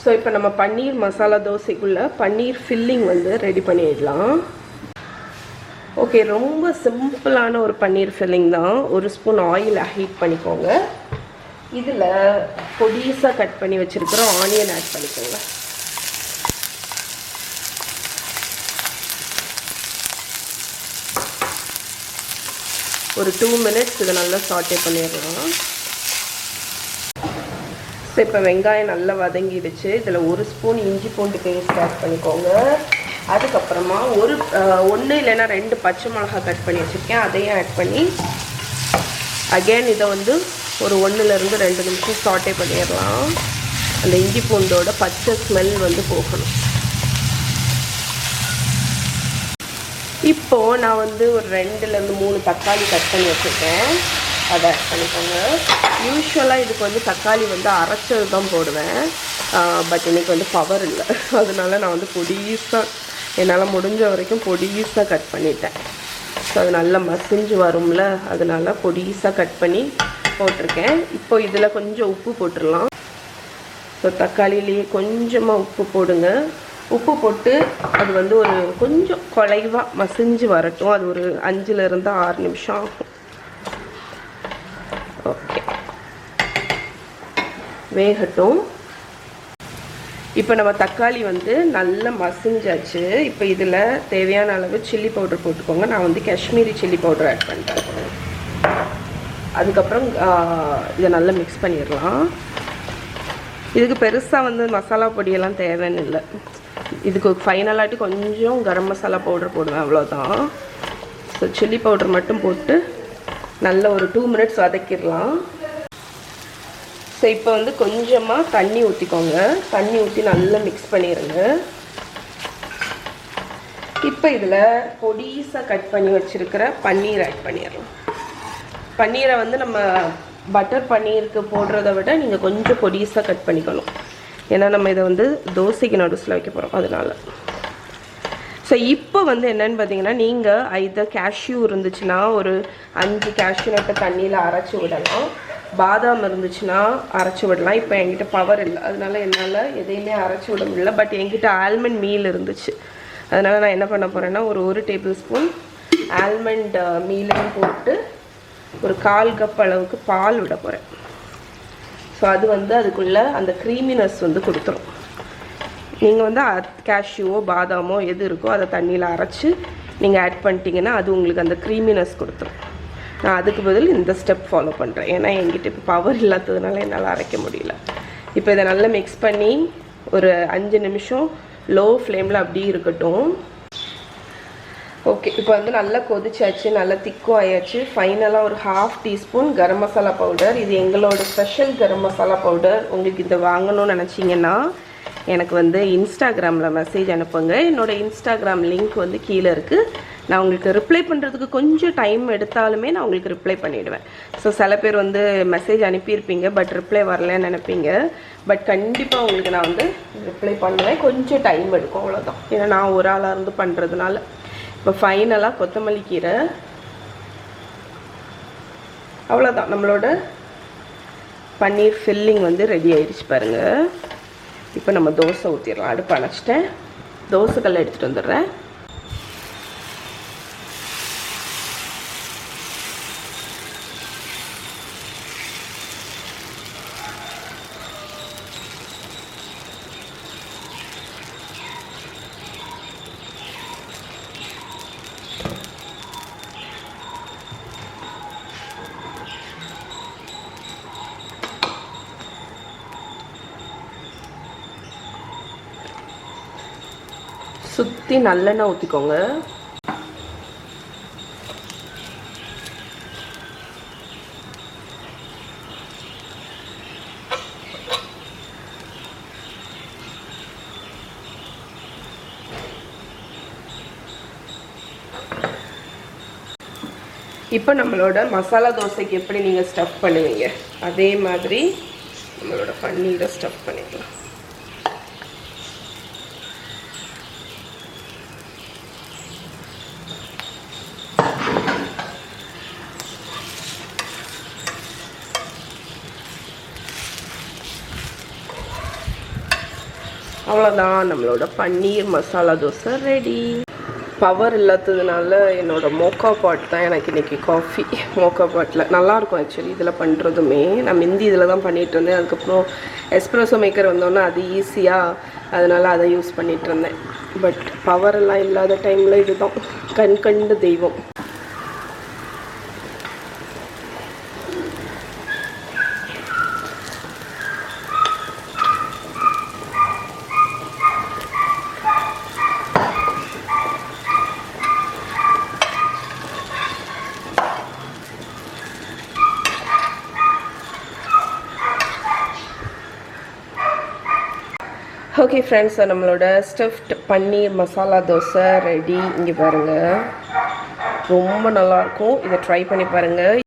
So இப்போ நம்ம பன்னீர் மசாலா தோசைக்குள்ளே பன்னீர் filling வந்து ரெடி பண்ணிடலாம். ஓகே, ரொம்ப சிம்பிளான ஒரு பன்னீர் ஃபில்லிங் தான். ஒரு ஸ்பூன் ஆயில் ஹீட் பண்ணிக்கோங்க. இதில் பொடிசாக கட் பண்ணி வச்சுருக்கிற ஆனியன் ஆட் பண்ணிக்கோங்க. ஒரு 2 மினிட்ஸ் இதை நல்லா சாட்டே பண்ணிடலாம். ஸோ இப்போ வெங்காயம் நல்லா வதங்கிடுச்சு. இதில் ஒரு ஸ்பூன் இஞ்சி பூண்டு பேஸ்ட் ஆட் பண்ணிக்கோங்க. அதுக்கப்புறமா ஒன்று இல்லைன்னா 2 பச்சை மிளகா கட் பண்ணி வச்சுருக்கேன், அதையும் ஆட் பண்ணி அகெயின் இதை வந்து ஒரு 1-2 நிமிஷம் சாட்டே பண்ணிடலாம். அந்த இஞ்சி பூண்டோட பச்சை ஸ்மெல் வந்து போகணும். இப்போது நான் வந்து ஒரு 2-3 தக்காளி கட் பண்ணி வச்சுருக்கேன், அதை ஆட் பண்ணிக்கோங்க. யூஸ்வலாக இதுக்கு வந்து தக்காளி வந்து அரைச்சது தான் போடுவேன், பட் இன்றைக்கி வந்து பவர் இல்லை, அதனால நான் வந்து பொடிசாக என்னால் முடிஞ்ச வரைக்கும் பொடிசாக கட் பண்ணிட்டேன். ஸோ அது நல்லா மசிஞ்சு வரும்ல, அதனால பொடிசாக கட் பண்ணி போட்டிருக்கேன். இப்போ இதில் கொஞ்சம் உப்பு போட்டுடலாம். ஸோ தக்காளிலேயே கொஞ்சமாக உப்பு போடுங்க. உப்பு போட்டு அது வந்து ஒரு கொஞ்சம் குலைவாக மசிஞ்சு வரட்டும். அது ஒரு 5-6 நிமிஷம் ஆகும். ஓகே, வேகட்டும். இப்போ நம்ம தக்காளி வந்து நல்லா மசிஞ்சாச்சு. இப்போ இதில் தேவையான அளவு சில்லி பவுடர் போட்டுக்கோங்க. நான் வந்து காஷ்மீரி சில்லி பவுடர் ஆட் பண்ணுறேன். அதுக்கப்புறம் இதை நல்லா மிக்ஸ் பண்ணிடலாம். இதுக்கு பெருசாக வந்து மசாலா பொடியெல்லாம் தேவைன்னு இல்லை. இதுக்கு ஃபைனலாகிட்டு கொஞ்சம் கரம் மசாலா பவுடர் போடுவேன், அவ்வளோதான். ஸோ சில்லி பவுடர் மட்டும் போட்டு நல்லா ஒரு 2 மினிட்ஸ் வதக்கிடலாம். ஸோ இப்போ வந்து கொஞ்சமாக தண்ணி ஊற்றிக்கோங்க. தண்ணி ஊற்றி நல்லா மிக்ஸ் பண்ணிடுங்க. இப்போ இதில் பொடிசாக கட் பண்ணி வச்சுருக்கிற பன்னீர் ஆட் பண்ணிடலாம். பன்னீரை வந்து நம்ம பட்டர் பன்னீருக்கு போடுறத விட நீங்கள் கொஞ்சம் பொடிசாக கட் பண்ணிக்கணும். ஏன்னா நம்ம இதை வந்து தோசைக்கு நடுஸில் வைக்க போகிறோம், அதனால. ஸோ இப்போ வந்து என்னென்னு பார்த்தீங்கன்னா, நீங்கள் ஐதர் கேஷ்யூ இருந்துச்சுன்னா ஒரு 5 கேஷ்யூ நட்டை தண்ணியில் அரைச்சி விடலாம். பாதாம் இருந்துச்சுன்னா அரைச்சி விடலாம். இப்போ என்கிட்ட பவர் இல்லை, அதனால என்னால் எதையுமே அரைச்சி விட முடியல. பட் என்கிட்ட ஆல்மண்ட் மீல் இருந்துச்சு, அதனால் நான் என்ன பண்ண போகிறேன்னா ஒரு டேபிள் ஸ்பூன் ஆல்மண்ட் மீலையும் போட்டு ஒரு 1/4 கப் அளவுக்கு பால் விட போகிறேன். ஸோ அது வந்து அதுக்குள்ளே அந்த க்ரீமினஸ் வந்து கொடுத்துரும். நீங்கள் வந்து கேஷ்யூவோ பாதாமோ எது இருக்கோ அதை தண்ணியில் அரைச்சி நீங்கள் ஆட் பண்ணிட்டீங்கன்னா அது உங்களுக்கு அந்த க்ரீமினஸ் கொடுத்துரும். நான் அதுக்கு பதில் இந்த ஸ்டெப் ஃபாலோ பண்ணுறேன், ஏன்னா என்கிட்ட இப்போ பவர் இல்லாததுனால என்னால் அரைக்க முடியல. இப்போ இதை நல்லா மிக்ஸ் பண்ணி ஒரு 5 நிமிஷம் லோ ஃப்ளேமில் அப்படியே இருக்கட்டும். ஓகே, இப்போ வந்து நல்லா கொதிச்சாச்சு, நல்லா திக்கும் ஆயாச்சு. ஃபைனலாக ஒரு 1/2 டீஸ்பூன் கரம் மசாலா பவுடர். இது எங்களோட ஸ்பெஷல் கரம் மசாலா பவுடர். உங்களுக்கு இதை வாங்கணும்னு நினச்சிங்கன்னா எனக்கு வந்து இன்ஸ்டாகிராமில் மெசேஜ் அனுப்புங்க. என்னோடய இன்ஸ்டாகிராம் லிங்க் வந்து கீழே இருக்குது. நான் உங்களுக்கு ரிப்ளை பண்ணுறதுக்கு கொஞ்சம் டைம் எடுத்தாலுமே நான் உங்களுக்கு ரிப்ளை பண்ணிவிடுவேன். ஸோ சில பேர் வந்து மெசேஜ் அனுப்பியிருப்பீங்க, பட் ரிப்ளை வரலன்னு நினைப்பீங்க. பட் கண்டிப்பாக உங்களுக்கு நான் வந்து ரிப்ளை பண்ணுவேன். கொஞ்சம் டைம் எடுக்கும், அவ்வளோதான். ஏன்னா நான் ஒரு ஆளாக இருந்து பண்ணுறதுனால. இப்போ ஃபைனலாக கொத்தமல்லி கீரை, அவ்வளோதான். நம்மளோட பன்னீர் ஃபில்லிங் வந்து ரெடி ஆயிடுச்சு பாருங்கள். இப்போ நம்ம தோசை ஊற்றிடலாம். அடுப்பு அணைச்சிட்டேன், தோசைக்கல்லை எடுத்துகிட்டு வந்துடுறேன். சுற்றி நல்லெண்ணெய் ஊற்றிக்கோங்க. இப்போ நம்மளோட மசாலா தோசைக்கு எப்படி நீங்கள் ஸ்டஃப் பண்ணுவீங்க அதே மாதிரி நம்மளோட பன்னீரை ஸ்டஃப் பண்ணிக்கலாம். அவ்வளோதான், நம்மளோட பன்னீர் மசாலா தோசை ரெடி. பவர் இல்லாததுனால என்னோடய மோக்கா பாட் தான் எனக்கு இன்றைக்கி காஃபி. மோக்கா பாட்டில் நல்லாயிருக்கும் ஆக்சுவலி இதில் பண்ணுறதுமே. நான் முந்தி இதில் தான் பண்ணிகிட்டு இருந்தேன். அதுக்கப்புறம் எஸ்ப்ரெஸோ மேக்கர் வந்தோன்னே அது ஈஸியாக, அதனால் அதை யூஸ் பண்ணிகிட்டு இருந்தேன். பட் பவரெல்லாம் இல்லாத டைமில் இதுதான் கண் கண்டு தெய்வம். ஓகே ஃப்ரெண்ட்ஸ், நம்மளோட ஸ்டஃப்ட் பன்னீர் மசாலா தோசை ரெடி. இங்கே பாருங்கள், ரொம்ப நல்லாயிருக்கும். இதை ட்ரை பண்ணி பாருங்கள்.